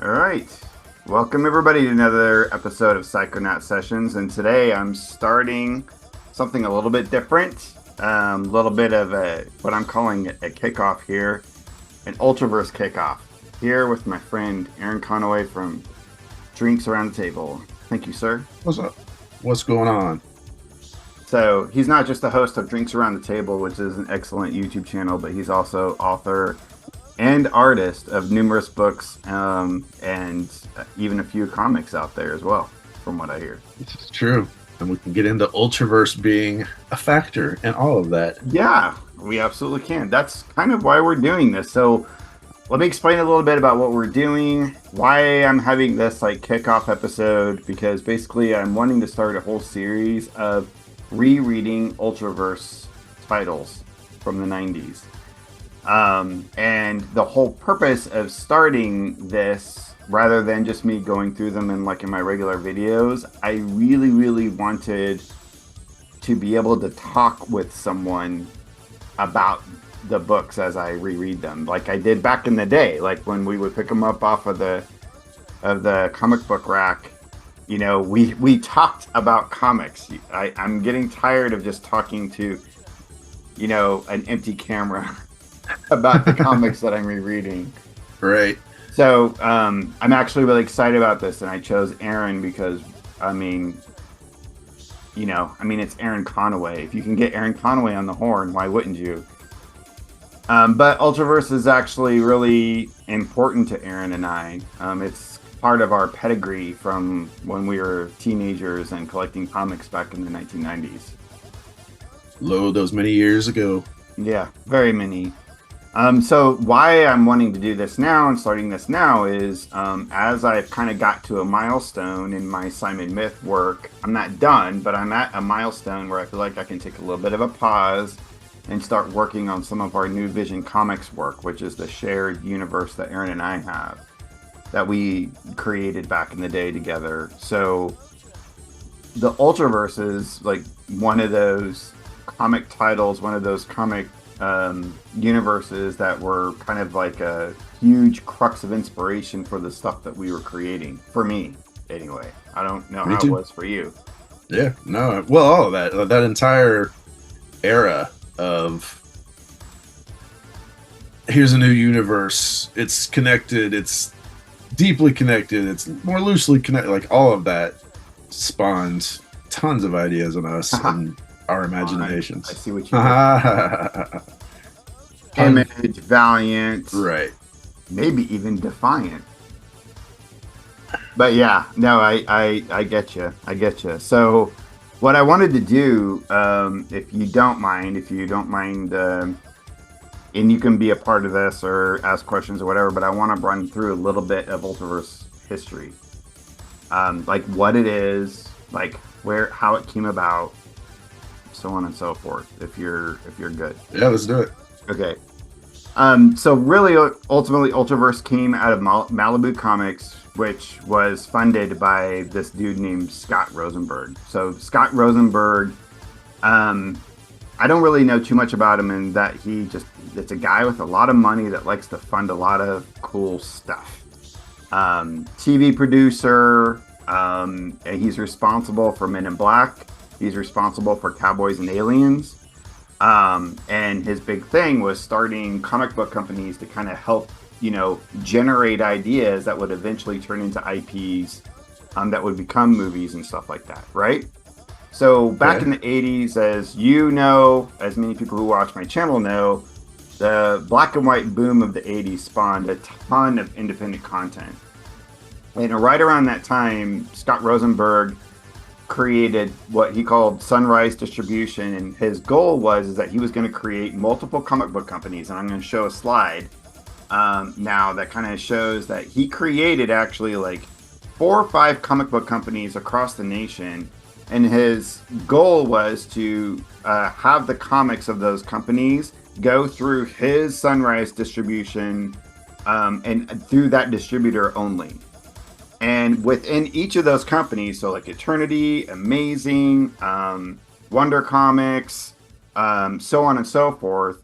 All right. Welcome, everybody, to another episode of Psychonaut Sessions. And today I'm starting something a little bit different. A little bit of what I'm calling a kickoff here, an Ultraverse kickoff. Here with my friend Aaron Conaway from Drinks Around the Table. Thank you, sir. What's up? What's going on? So he's not just the host of Drinks Around the Table, which is an excellent YouTube channel, but he's also author and artist of numerous books and even a few comics out there as well, from what I hear. This is true. And we can get into Ultraverse being a factor and all of that. Yeah, we absolutely can. That's kind of why we're doing this. So let me explain a little bit about what we're doing, why I'm having this like kickoff episode, because basically I'm wanting to start a whole series of rereading Ultraverse titles from the 90s. And the whole purpose of starting this, rather than just me going through them in my regular videos, I really wanted to be able to talk with someone about the books as I reread them, like I did back in the day, like when we would pick them up off of the comic book rack. You know, we talked about comics. I'm getting tired of just talking to, an empty camera about the comics that I'm rereading. Right. So I'm actually really excited about this, and I chose Aaron because, it's Aaron Conaway. If you can get Aaron Conaway on the horn, why wouldn't you? But Ultraverse is actually really important to Aaron and I. It's part of our pedigree from when we were teenagers and collecting comics back in the 1990s. Lo, those many years ago. Yeah, very many. So why I'm wanting to do this now and starting this now is as I've kind of got to a milestone in my Simon Myth work. I'm not done, but I'm at a milestone where I feel like I can take a little bit of a pause and start working on some of our New Vision Comics work, which is the shared universe that Aaron and I have, that we created back in the day together. So the Ultraverse is like one of those comic titles, one of those comic universes that were kind of like a huge crux of inspiration for the stuff that we were creating. For me, anyway. I don't know how it was for you. Yeah, no. Well, all of that entire era of here's a new universe. It's connected. It's deeply connected. It's more loosely connected. Like all of that spawned tons of ideas on us and our imaginations. I see what you did. Image, Valiant, right? Maybe even Defiant. But yeah, no, I get you. I get you. So what I wanted to do, if you don't mind, and you can be a part of this or ask questions or whatever, but I want to run through a little bit of Ultraverse history, like what it is, like how it came about, so on and so forth. If you're good. Yeah, let's do it. Okay. So really, ultimately, Ultraverse came out of Malibu Comics, which was funded by this dude named Scott Rosenberg. So Scott Rosenberg, I don't really know too much about him in that it's a guy with a lot of money that likes to fund a lot of cool stuff. TV producer, and he's responsible for Men in Black. He's responsible for Cowboys and Aliens. And his big thing was starting comic book companies to kind of help, generate ideas that would eventually turn into IPs that would become movies and stuff like that, right? So back in the 80s, as many people who watch my channel know, the black and white boom of the 80s spawned a ton of independent content. And right around that time, Scott Rosenberg created what he called Sunrise Distribution, and his goal was that he was going to create multiple comic book companies. And I'm going to show a slide now that kind of shows that he created actually like 4 or 5 comic book companies across the nation, and his goal was to have the comics of those companies go through his Sunrise Distribution and through that distributor only. And within each of those companies, so like Eternity, Amazing, Wonder Comics, so on and so forth,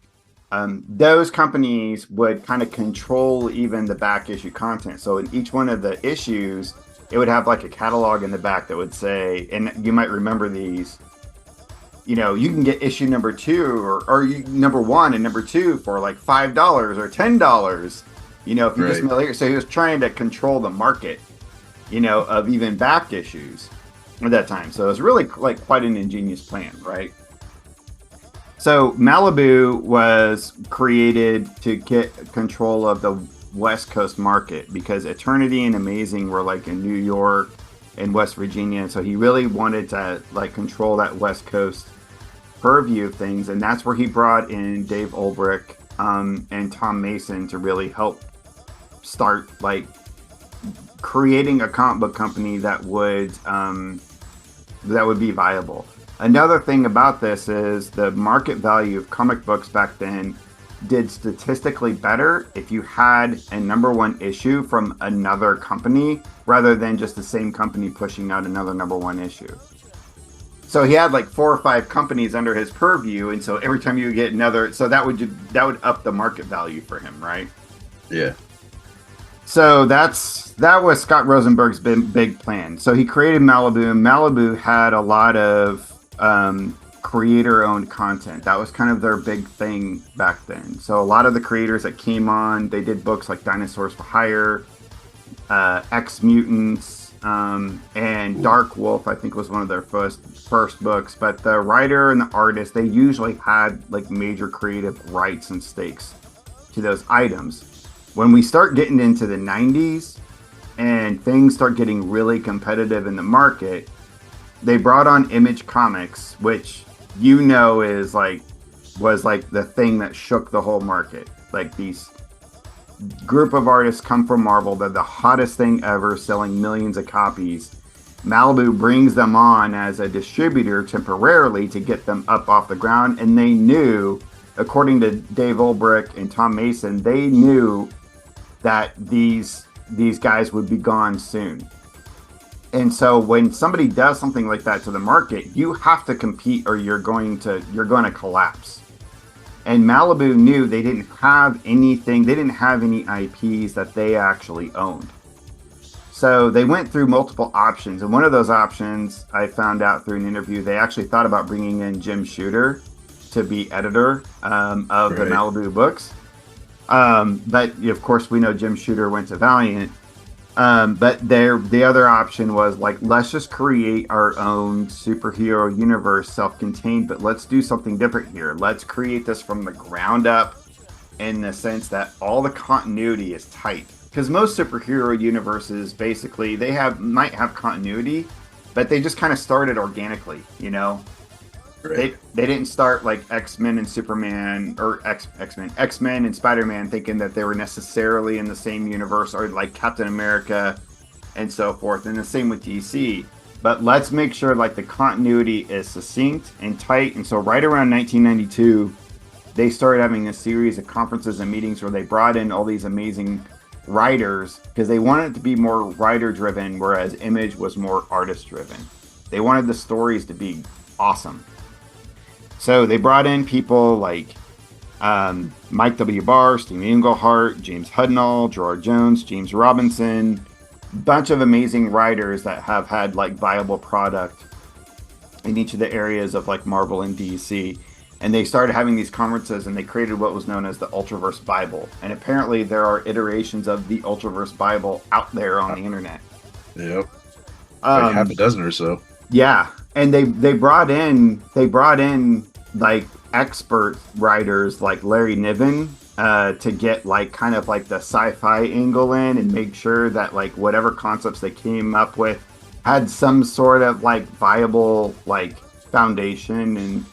Those companies would kind of control even the back issue content. So in each one of the issues, it would have like a catalog in the back that would say, and you might remember these, you can get issue number two number one and number two for like $5 or $10. If you just mail it. So he was trying to control the market, of even back issues at that time. So it was really like quite an ingenious plan, right? So Malibu was created to get control of the West Coast market because Eternity and Amazing were like in New York and West Virginia. And so he really wanted to like control that West Coast purview of things. And that's where he brought in Dave Olbrich and Tom Mason to really help start like creating a comic book company that would be viable. Another thing about this is the market value of comic books back then did statistically better if you had a number one issue from another company rather than just the same company pushing out another number one issue. So he had like 4 or 5 companies under his purview, and so every time you get another, so that would up the market value for him, right? Yeah. So that was Scott Rosenberg's big plan. So he created Malibu, and Malibu had a lot of creator-owned content. That was kind of their big thing back then. So a lot of the creators that came on, they did books like Dinosaurs for Hire, X-Mutants, and Dark Wolf, I think was one of their first books. But the writer and the artist, they usually had like major creative rights and stakes to those items. When we start getting into the 90s and things start getting really competitive in the market, they brought on Image Comics, which was like the thing that shook the whole market. Like these group of artists come from Marvel, they're the hottest thing ever, selling millions of copies. Malibu brings them on as a distributor temporarily to get them up off the ground, and they knew, according to Dave Olbrich and Tom Mason, they knew that these guys would be gone soon. And so when somebody does something like that to the market, you have to compete or you're going to collapse. And Malibu knew they didn't have anything, they didn't have any IPs that they actually owned. So they went through multiple options. And one of those options, I found out through an interview, they actually thought about bringing in Jim Shooter to be editor of the Malibu books. But of course, we know Jim Shooter went to Valiant. But the other option was like, let's just create our own superhero universe, self-contained, but let's do something different here. Let's create this from the ground up in the sense that all the continuity is tight. Because most superhero universes, basically, might have continuity, but they just kind of started organically, Right. They didn't start like X-Men and Superman or X-Men and Spider-Man thinking that they were necessarily in the same universe, or like Captain America and so forth. And the same with DC. But let's make sure like the continuity is succinct and tight. And so right around 1992, they started having a series of conferences and meetings where they brought in all these amazing writers because they wanted it to be more writer driven, whereas Image was more artist driven. They wanted the stories to be awesome. So they brought in people like Mike W. Barr, Steve Englehart, James Hudnall, Gerard Jones, James Robinson, bunch of amazing writers that have had like viable product in each of the areas of like Marvel and DC. And they started having these conferences, and they created what was known as the Ultraverse Bible. And apparently there are iterations of the Ultraverse Bible out there on the internet. Yep. Like half a dozen or so. Yeah. And they brought in like expert writers like Larry Niven to get like kind of like the sci-fi angle in and make sure that like whatever concepts they came up with had some sort of like viable like foundation in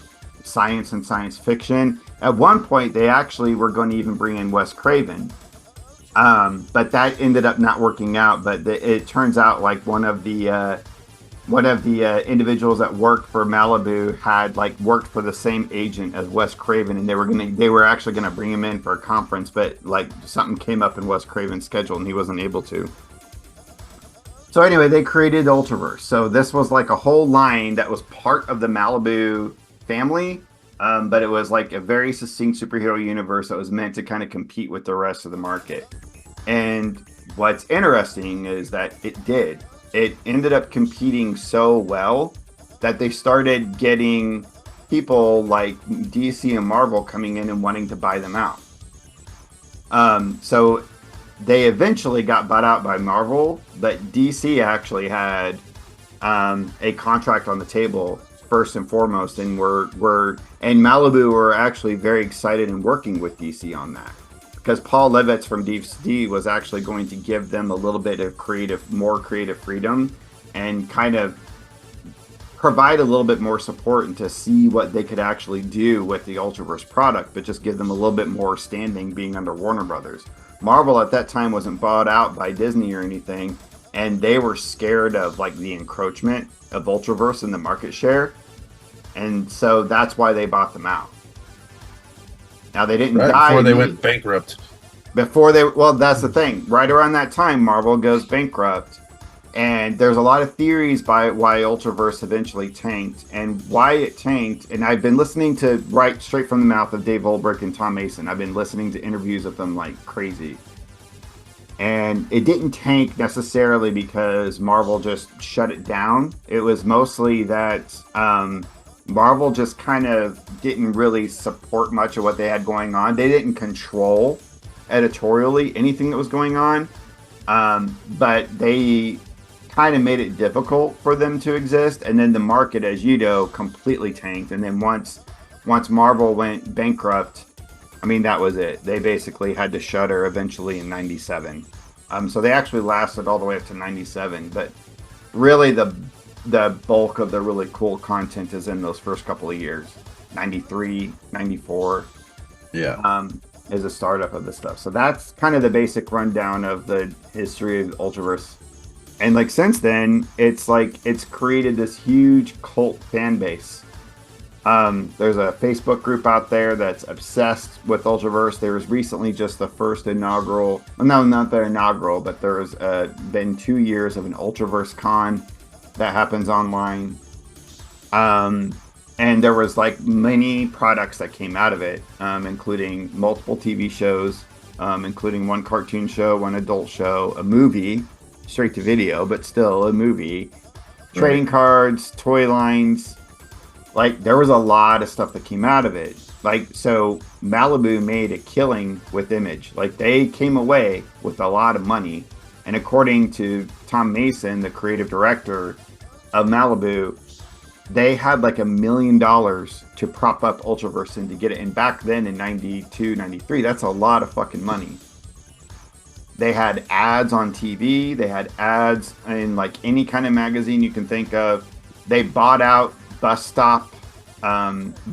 science and science fiction. At one point, they actually were going to even bring in Wes Craven, but that ended up not working out. But it turns out like one of the individuals that worked for Malibu had like worked for the same agent as Wes Craven, and they were actually gonna bring him in for a conference, but like something came up in Wes Craven's schedule and he wasn't able to. So anyway, they created Ultraverse. So this was like a whole line that was part of the Malibu family, But it was like a very succinct superhero universe that was meant to kind of compete with the rest of the market. And what's interesting is that it did. It ended up competing so well that they started getting people like DC and Marvel coming in and wanting to buy them out. So they eventually got bought out by Marvel, but DC actually had a contract on the table first and foremost, and and Malibu were actually very excited and working with DC on that because Paul Levitz from DC was actually going to give them a little bit of more creative freedom, and kind of provide a little bit more support and to see what they could actually do with the Ultraverse product, but just give them a little bit more standing being under Warner Brothers. Marvel at that time wasn't bought out by Disney or anything, and they were scared of like the encroachment of Ultraverse in the market share, and so that's why they bought them out. Now they didn't die before they went bankrupt. Well, that's the thing. Right around that time, Marvel goes bankrupt, and there's a lot of theories by why Ultraverse eventually tanked and why it tanked. And I've been listening to right straight from the mouth of Dave Olbrich and Tom Mason. I've been listening to interviews of them like crazy. And it didn't tank necessarily because Marvel just shut it down. It was mostly that Marvel just kind of didn't really support much of what they had going on. They didn't control editorially anything that was going on, but they kind of made it difficult for them to exist. And then the market, as you know, completely tanked. And then once Marvel went bankrupt, I mean, that was it. They basically had to shutter eventually in 97. So they actually lasted all the way up to 97. But really the bulk of the really cool content is in those first couple of years. 93, 94. Yeah. Is a startup of this stuff. So that's kind of the basic rundown of the history of Ultraverse. And like since then, it's created this huge cult fan base. There's a Facebook group out there that's obsessed with Ultraverse. There was recently just the first inaugural, no, not the inaugural, but there's been 2 years of an Ultraverse con that happens online. And there was like many products that came out of it, including multiple TV shows, including one cartoon show, one adult show, a movie, straight to video, but still a movie, trading cards, toy lines. Like there was a lot of stuff that came out of it. Like, so Malibu made a killing with Image. Like they came away with a lot of money. And according to Tom Mason, the creative director of Malibu, they had like $1 million to prop up Ultraverse and to get it. And back then in 92, 93, that's a lot of fucking money. They had ads on TV. They had ads in like any kind of magazine you can think of. They bought out bus stop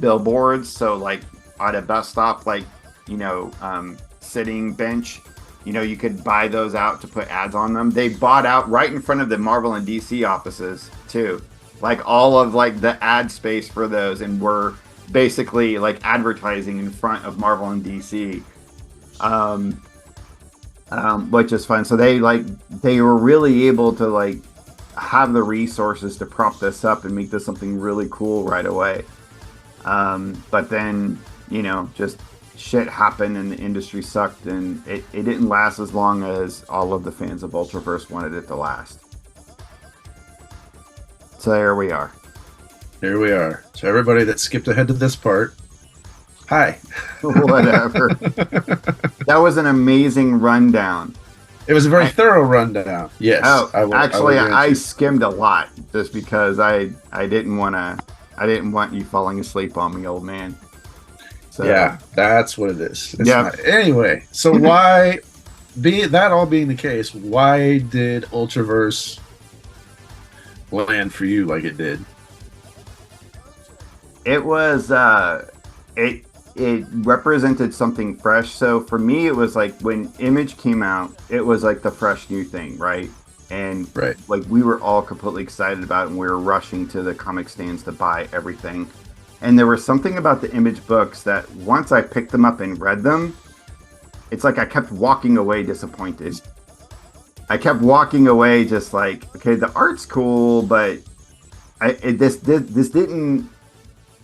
billboards. So like at a bus stop, like, you know, sitting bench, you know, you could buy those out to put ads on them. They bought out right in front of the Marvel and DC offices too. Like all of like the ad space for those, and were basically like advertising in front of Marvel and DC. Which is fun. So they were really able to like have the resources to prop this up and make this something really cool right away. But then, you know, just shit happened and the industry sucked, and it didn't last as long as all of the fans of Ultraverse wanted it to last. So there we are. Here we are. So everybody that skipped ahead to this part, hi. Whatever. That was an amazing rundown. It was a very thorough rundown. Yes. Oh, I skimmed a lot just because I didn't want you falling asleep on me, old man. So yeah, that's what it is. Yeah. Anyway, so why, that all being the case, why did Ultraverse land for you like it did? It was it represented something fresh. So for me, it was like when Image came out, it was like the fresh new thing, right? And like we were all completely excited about it, and we were rushing to the comic stands to buy everything. And there was something about the Image books that once I picked them up and read them, it's like I kept walking away disappointed. I kept walking away just like, okay, the art's cool, but this didn't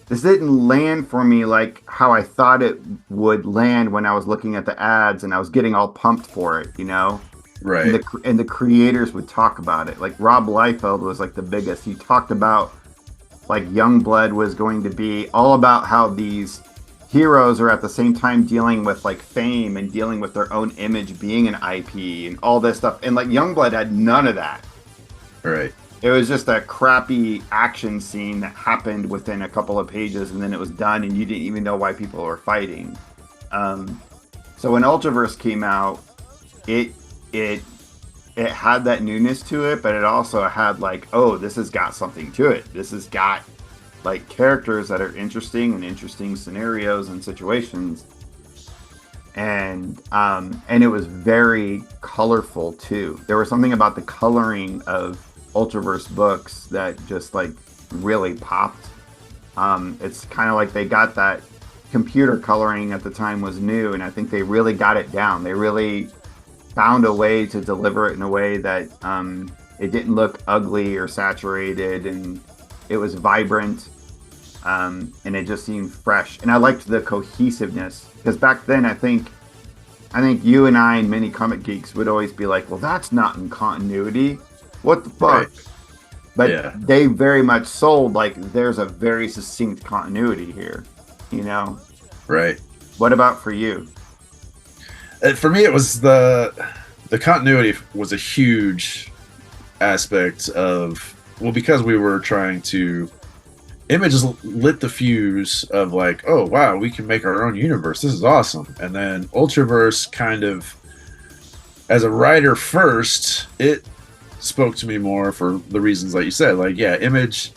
this didn't land for me like how I thought it would land when I was looking at the ads and I was getting all pumped for it, you know? And Right. the creators would talk about it. Like Rob Liefeld was like the biggest. He talked about like Youngblood was going to be all about how these heroes are at the same time dealing with like fame and dealing with their own image being an IP and all this stuff. And like Youngblood had none of that. Right. It was just a crappy action scene that happened within a couple of pages and then it was done and you didn't even know why people were fighting. Um, so when Ultraverse came out, it it it had that newness to it, but it also had like, oh, this has got something to it. This has got like characters that are interesting and interesting scenarios and situations. And it was very colorful too. There was something about the coloring of Ultraverse books that just like really popped. It's kind of like they got that computer coloring at the time was new, and I think they really got it down. They really found a way to deliver it in a way that it didn't look ugly or saturated, and it was vibrant, and it just seemed fresh. And I liked the cohesiveness because back then I think you and I and many comic geeks would always be like, well, that's not in continuity. What the fuck? Right. But Yeah. they very much sold like there's a very succinct continuity here, you know? Right. What about for you? For me, it was the continuity was a huge aspect of, well, because we were trying to, Images lit the fuse of like, oh wow, we can make our own universe. This is awesome. And then Ultraverse kind of, as a writer first, it spoke to me more for the reasons that you said. Like, yeah, Image,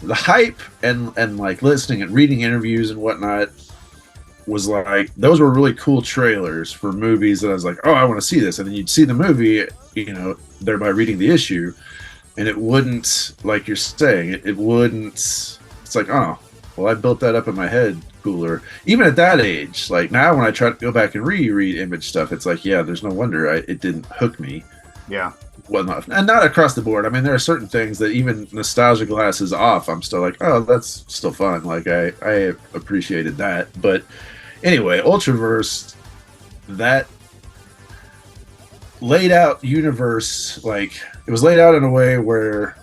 the hype and like listening and reading interviews and whatnot was like, those were really cool trailers for movies that I was like, oh, I want to see this. And then you'd see the movie, thereby reading the issue, and it wouldn't, like you're saying, it wouldn't, it's like, oh, well, I built that up in my head cooler. Even at that age, like now when I try to go back and reread Image stuff, it's like, yeah, there's no wonder it didn't hook me. Yeah. Well, not, and not across the board. I mean, there are certain things that even nostalgia glasses off, I'm still like, oh, that's still fun. Like I appreciated that. But anyway, Ultraverse, that laid out universe, like it was laid out in a way where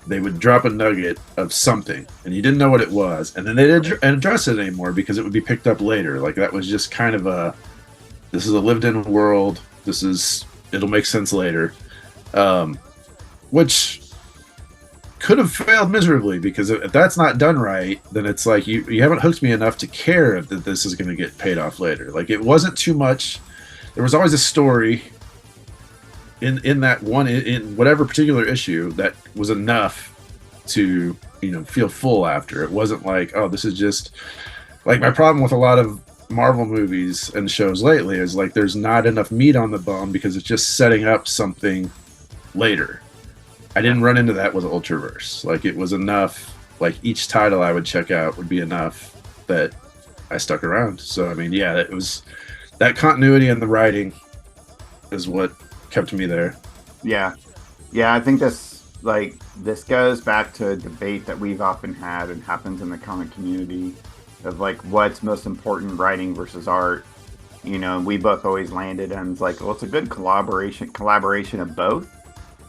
they would drop a nugget of something and you didn't know what it was, and then they didn't address it anymore because it would be picked up later. Like that was just kind of this is a lived in world, it'll make sense later, which could have failed miserably, because if that's not done right, then it's like you haven't hooked me enough to care that this is going to get paid off later. Like it wasn't too much. There was always a story in that one, in whatever particular issue, that was enough to feel full after. It wasn't like, oh, this is just like my problem with a lot of Marvel movies and shows lately is like there's not enough meat on the bone because it's just setting up something later. I didn't run into that with Ultraverse. Like it was enough, like each title I would check out would be enough that I stuck around. So I mean, yeah, it was that continuity in the writing is what kept me there. Yeah. Yeah, I think this goes back to a debate that we've often had and happens in the comic community of like what's most important, writing versus art. We both always landed on it's like, well, it's a good collaboration of both.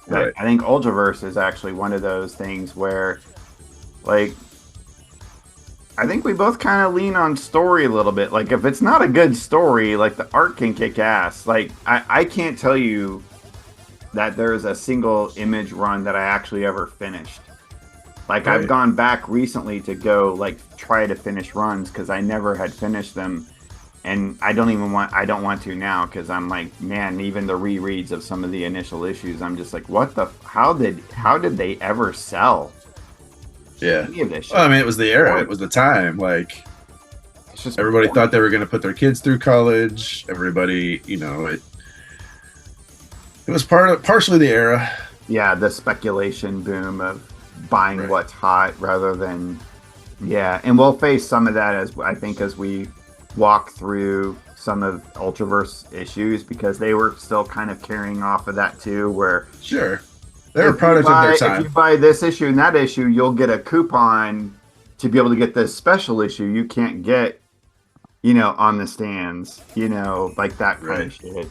But Right. I think Ultraverse is actually one of those things where like I think we both kind of lean on story a little bit. Like if it's not a good story, like the art can kick ass. Like I can't tell you that there's a single Image run that I actually ever finished. Like Right. I've gone back recently to go like try to finish runs because I never had finished them, and I don't want to now because I'm like, man, even the rereads of some of the initial issues, I'm just like, how did they ever sell Yeah. any of this shit? Well, I mean, it was the era. It was the time. Like It's just everybody boring. thought they were going to put their kids through college. Everybody, it was partially the era. Yeah, the speculation boom of buying Right. what's hot rather than, yeah, and we'll face some of that as I think as we walk through some of Ultraverse issues because they were still kind of carrying off of that too, where Sure. They're a product of their if you time. buy this issue and that issue, you'll get a coupon to be able to get this special issue you can't get, on the stands, like that kind Right. of shit.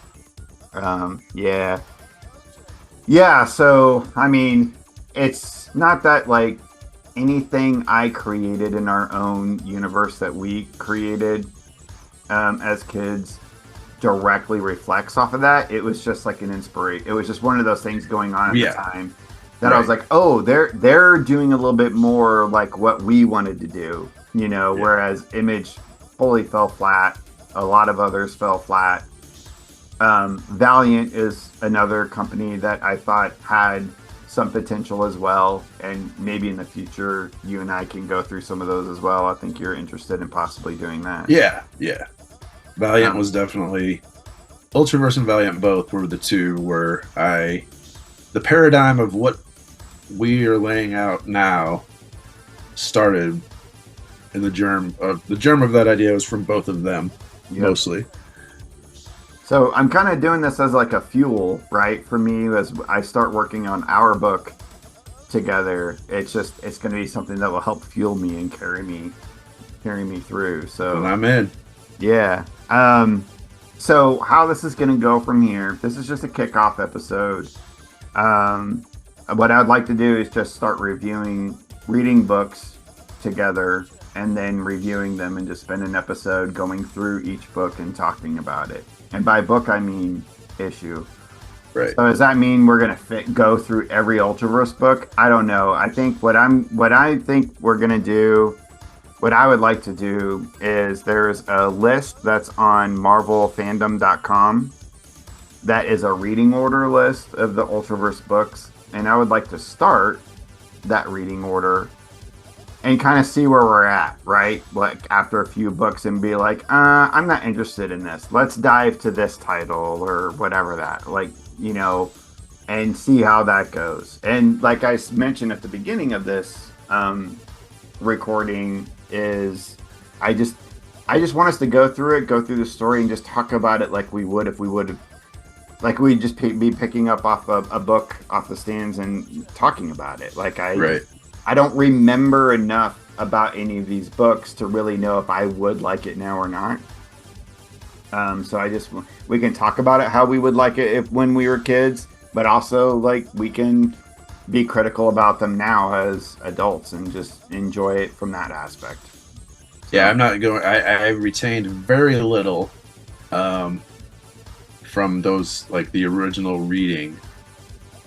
Yeah. Yeah, so I mean, it's not that like anything I created in our own universe that we created as kids directly reflects off of that. It was just like an inspiration. It was just one of those things going on at the Yeah. time that I was Right. like, oh, they're doing a little bit more like what we wanted to do, Yeah. whereas Image fully fell flat. A lot of others fell flat. Valiant is another company that I thought had some potential as well, and maybe in the future you and I can go through some of those as well. I think you're interested in possibly doing that. Yeah. Yeah. Valiant Um, was definitely Ultraverse and Valiant both were the two where the paradigm of what we are laying out now started in the germ of that idea was from both of them yep. mostly. So I'm kind of doing this as like a fuel, right? For me, as I start working on our book together, it's going to be something that will help fuel me and carry me through. And So I'm in. yeah. So how this is going to go from here? This is just a kickoff episode. Um, what I'd like to do is just start reading books together, and then reviewing them, and just spend an episode going through each book and talking about it. And by book, I mean issue. Right. So does that mean we're gonna go through every Ultraverse book? I don't know. I think what I think we're gonna do, what I would like to do is there's a list that's on marvelfandom.com that is a reading order list of the Ultraverse books, and I would like to start that reading order and kind of see where we're at, right? Like after a few books, and be like, I'm not interested in this. Let's dive to this title or whatever that, like, and see how that goes. And like I mentioned at the beginning of this recording, is I just want us to go through the story, and just talk about it like we would if we would, like we'd just be picking up off a book off the stands and talking about it. Like Right. I don't remember enough about any of these books to really know if I would like it now or not. So we can talk about it how we would like it when we were kids, but also like we can be critical about them now as adults and just enjoy it from that aspect. Yeah, I'm not going. I retained very little from those, like the original reading.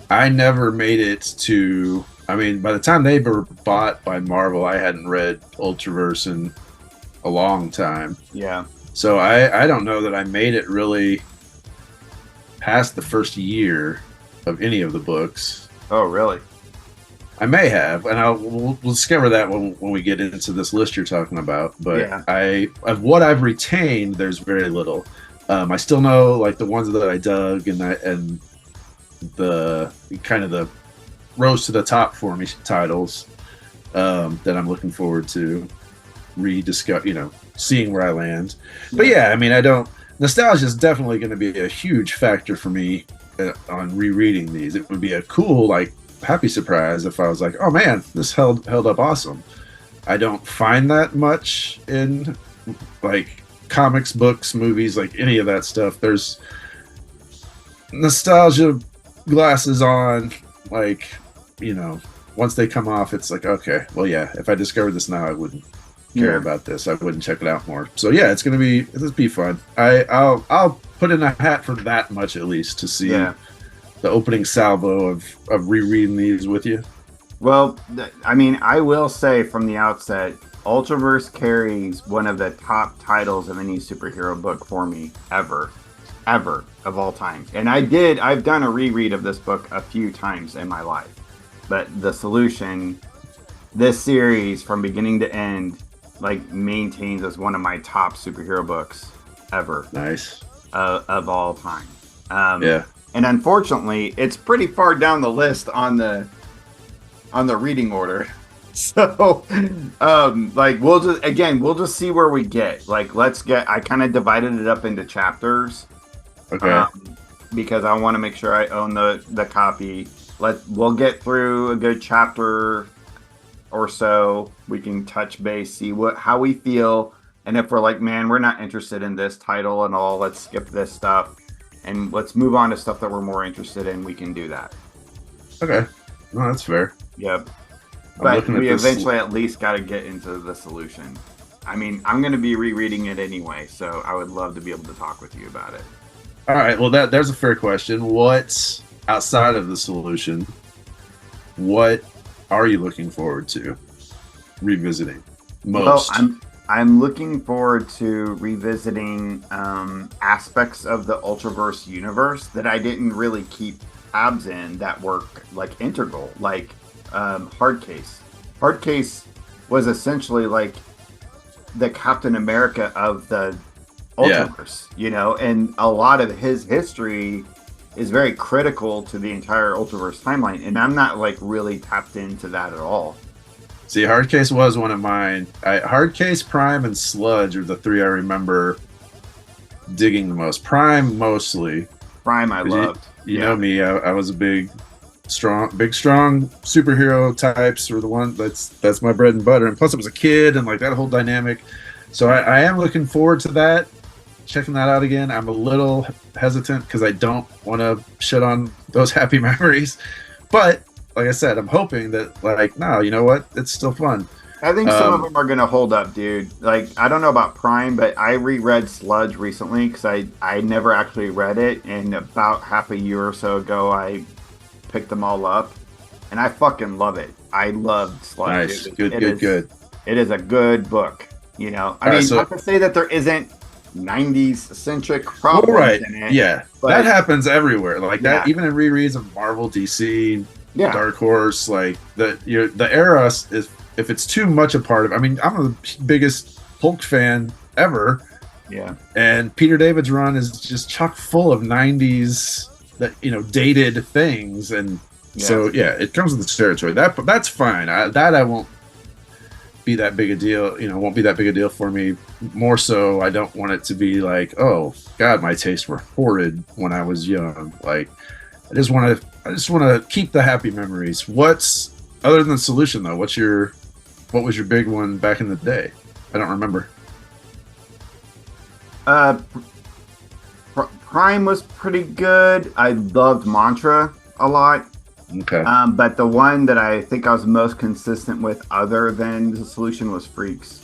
I never made it to. I mean, by the time they were bought by Marvel, I hadn't read Ultraverse in a long time. Yeah. So I don't know that I made it really past the first year of any of the books. Oh, really? I may have, and we'll discover that when we get into this list you're talking about. But Yeah. of what I've retained, there's very little. I still know like the ones that I dug, and the kind of the rose to the top for me titles that I'm looking forward to rediscover, seeing where I land. But yeah, I mean, nostalgia is definitely going to be a huge factor for me on rereading these. It would be a cool, like, happy surprise if I was like, oh man, this held up awesome. I don't find that much in like comics, books, movies, like any of that stuff. There's nostalgia glasses on, like, once they come off, it's like, okay, well, yeah, if I discovered this now, I wouldn't care about this. I wouldn't check it out more. So yeah, it's gonna be fun. I'll put in a hat for that much at least to see the opening salvo of rereading these with you. Well, I mean, I will say from the outset, Ultraverse carries one of the top titles of any superhero book for me ever of all time. And I've done a reread of this book a few times in my life. But The Solution, this series from beginning to end, like maintains as one of my top superhero books ever. Nice. Of all time. Yeah. And unfortunately, it's pretty far down the list on the reading order. So, like we'll just see where we get. Like, I kind of divided it up into chapters. Okay. Because I want to make sure I own the copy. we'll get through a good chapter or so. We can touch base, see how we feel, and if we're like, man, we're not interested in this title and all, let's skip this stuff and let's move on to stuff that we're more interested in. We can do that. Okay, no, that's fair. Yep. I'm But looking at we this. eventually at least got to get into the solution. I mean, I'm going to be rereading it anyway, so I would love to be able to talk with you about it. All right, well, there's a fair question. What's outside of the solution? What are you looking forward to revisiting most? Well, I'm looking forward to revisiting aspects of the Ultraverse universe that I didn't really keep tabs in that were like integral, like Hardcase. Hardcase was essentially like the Captain America of the Ultraverse, you know, and a lot of his history is very critical to the entire Ultraverse timeline, and I'm not like really tapped into that at all. See, Hardcase was one of mine. Hardcase, Prime, and Sludge are the three I remember digging the most. Prime mostly. Prime I loved. You know me, I was a big strong superhero types were the one that's my bread and butter. And plus it was a kid and like that whole dynamic. So I am looking forward to that. Checking that out again. I'm a little hesitant because I don't want to shit on those happy memories. But like I said, I'm hoping that like, no, you know what? It's still fun. I think some of them are going to hold up, dude. Like, I don't know about Prime, but I reread Sludge recently because I never actually read it. And about half a year or so ago, I picked them all up. And I fucking love it. I loved Sludge. Nice. Good. It is a good book. You know, I mean, not to say that there isn't 90s centric problems in it. Yeah, but that happens everywhere. Like that, even in rereads of Marvel, DC, Dark Horse. Like the era is, if it's too much a part of. I mean, I'm the biggest Hulk fan ever. Yeah, and Peter David's run is just chock full of 90s that dated things, and so it comes with the territory. That's fine. I won't be that big a deal, won't be that big a deal for me. More so, I don't want it to be like, oh God, my tastes were horrid when I was young. Like, I just want to keep the happy memories. What's other than the solution though? What was your big one back in the day? I don't remember. Prime was pretty good. I loved Mantra a lot. Okay. But the one that I think I was most consistent with, other than the solution, was Freaks.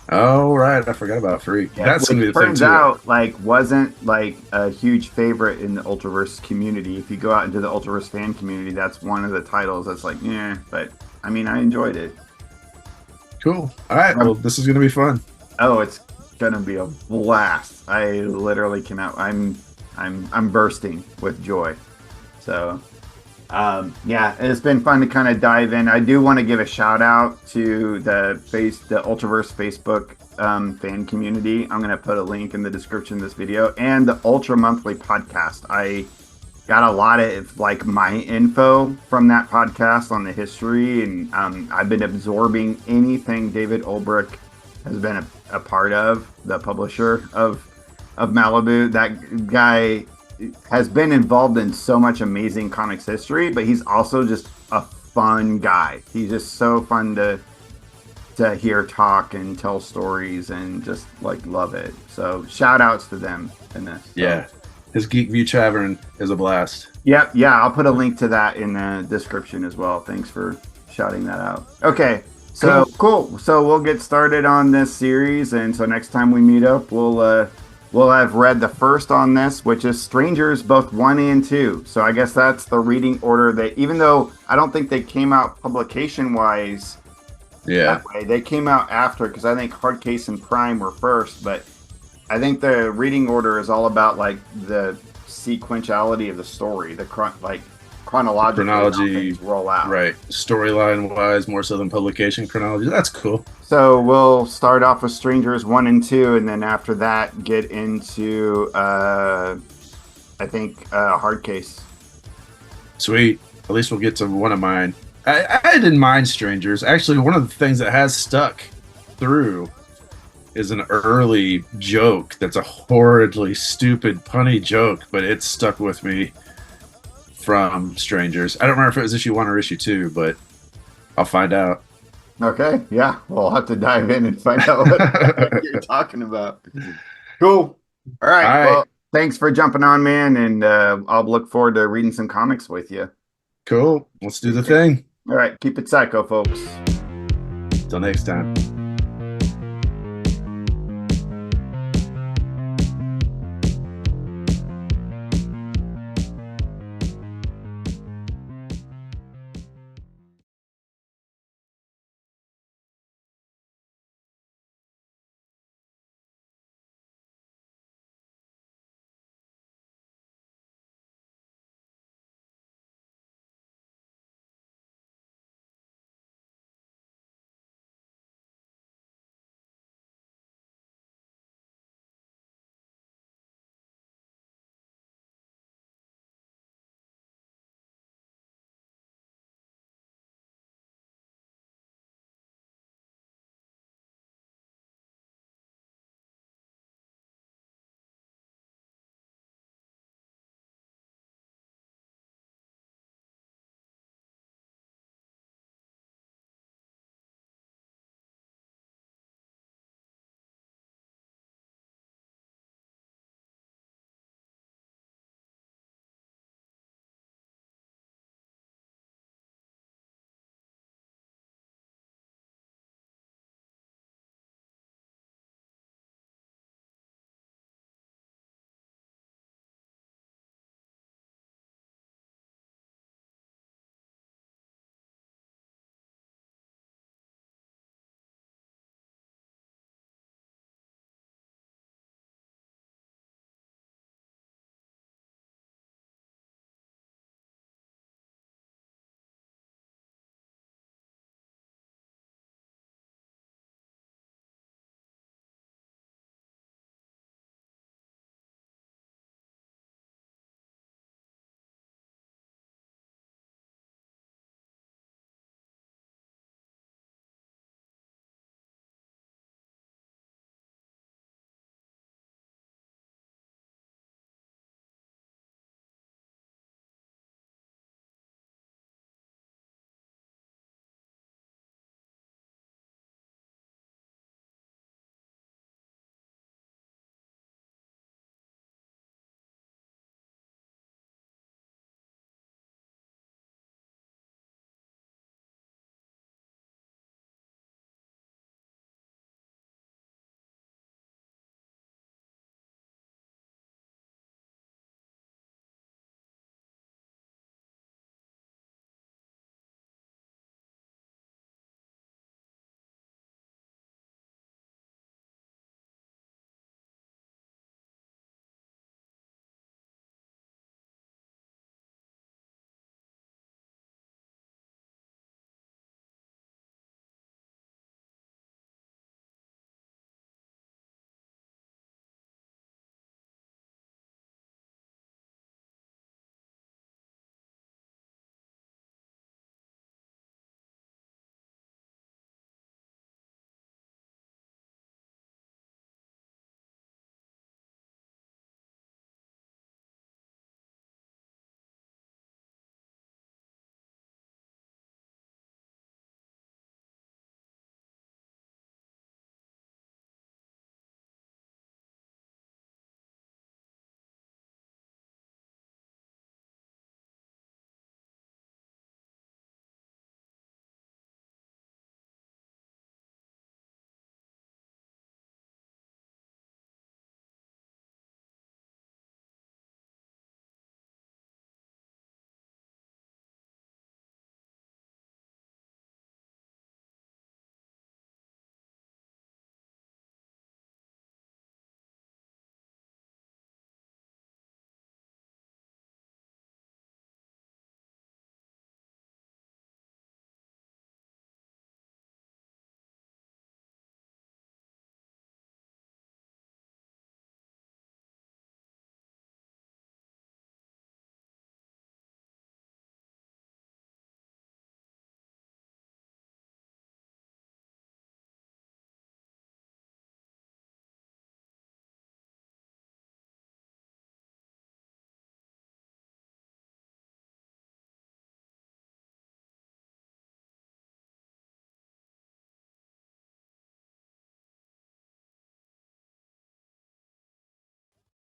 Oh right, I forgot about Freak. Yeah, that's gonna be the thing too. Turns out, wasn't a huge favorite in the Ultraverse community. If you go out into the Ultraverse fan community, that's one of the titles that's like, yeah. But I mean, I enjoyed it. Cool. All right. Well, this is gonna be fun. Oh, it's gonna be a blast. I literally cannot. I'm bursting with joy. So. It's been fun to kind of dive in. I do want to give a shout out to the Ultraverse Facebook fan community. I'm going to put a link in the description of this video, and the Ultra Monthly podcast. I got a lot of my info from that podcast on the history, and I've been absorbing anything David Ulbrich has been a part of, the publisher of Malibu. That guy has been involved in so much amazing comics history, but he's also just a fun guy. He's just so fun to hear talk and tell stories, and just love it. So shout outs to them in this. So. Yeah, his Geek View Tavern is a blast. Yep, I'll put a link to that in the description as well. Thanks for shouting that out. Okay, so cool. So we'll get started on this series, and so next time we meet up, we'll have read the first on this, which is Strangers, both 1 and 2. So I guess that's the reading order that, even though I don't think they came out publication-wise that way, they came out after, because I think Hardcase and Prime were first, but I think the reading order is all about, the sequentiality of the story, the chronological chronology roll out. Right. Storyline-wise, more so than publication chronology. That's cool. So we'll start off with Strangers 1 and 2, and then after that get into Hardcase. Sweet. At least we'll get to one of mine. I didn't mind Strangers. Actually, one of the things that has stuck through is an early joke that's a horridly stupid, punny joke, but it stuck with me from strangers. I don't remember if it was issue 1 or issue 2, but I'll find out. Okay, yeah, we'll have to dive in and find out what you're talking about. Cool. All All right. right, Well, thanks for jumping on, man, and I'll look forward to reading some comics with you. cool. Let's do the Take care. thing. All right, keep it psycho, folks. Till next time.